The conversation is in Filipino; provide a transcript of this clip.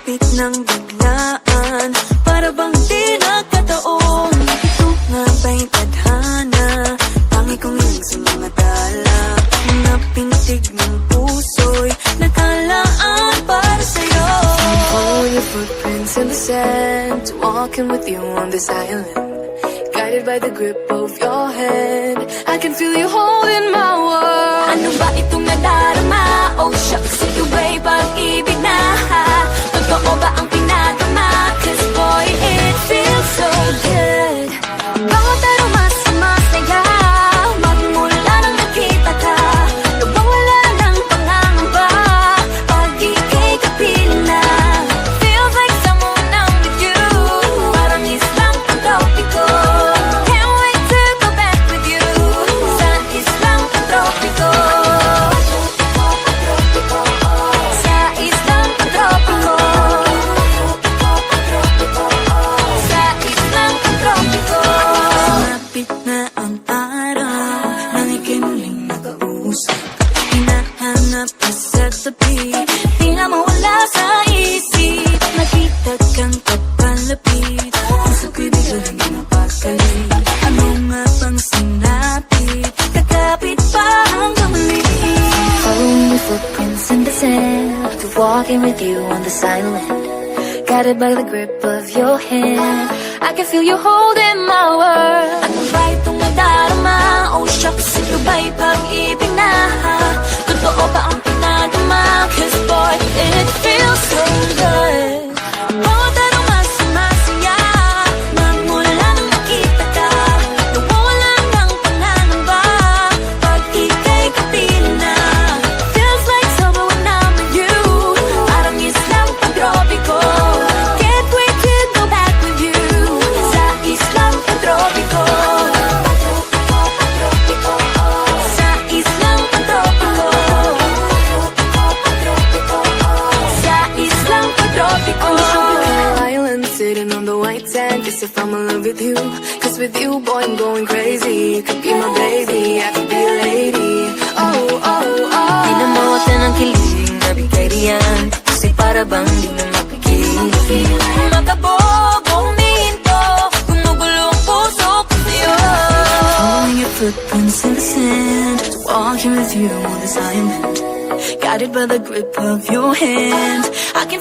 Lumapit ng biglaan, para bang di nagkataon. Ito nga ba'y tadhana, tangi kong iling sa mga tala. Mga pintig ng puso'y nakalaan para sa'yo. Follow your footprints in the sand, walking with you on this island, guided by the grip of your hand. I can feel you holding my world. Ano ba itong nadarama? Oh shucks, ito ba'y pag-ibig na? Totoo ba ang pinagama? Cause boy, it feels so good. Bawat aroma sumasaya, magmula nang nakita ka. Nawawala ng pangangamba, pag ika'y kapiling na. Feels like someone I'm with you, parang islang pantropiko. Can't wait to go back with you, sa islang pantropiko. Sa islang pantropiko. Sa islang pantropiko. Malapit na ang araw, nang ika'y muling nakausap. Hinahanap ka sa tabi, di na mawala sa isip. Nakita kang kapalapit, puso ko'y bigla lang napakalit. Ano nga bang sinapit, kakapit pa hanggang muli. Following your footprints in the sand, walking with you on this island, guided by the grip of your hand. I can feel you holding my world. Ano ba itong nadarama? Oh shucks, ito ba'y pag-ibig na? Totoo ba ang pinagama? Cause boy, it feels so good. Bawat aroma sumasaya, magmula nang nakita ka. Nawawala ng pangangamba, pag ika'y kapiling na. Feels like summer when I'm with you, parang islang pantropiko. Can't wait to go back with you, sa islang pantropiko. Sa islang pantropiko. Sa islang pantropiko. Island sitting on the white sand, guess if I'm in love with you, cause with you boy I'm going crazy. You could be my baby, I could be a lady. Oh, oh, oh. Di na mawata ng kilig, nabigay riyan, kasi para bang di na mapigil. Makabogong minto, gumugulo ang puso ko sa'yo. Following your footprints in the sand, walking with you on this island, guided by the grip of your hand. I can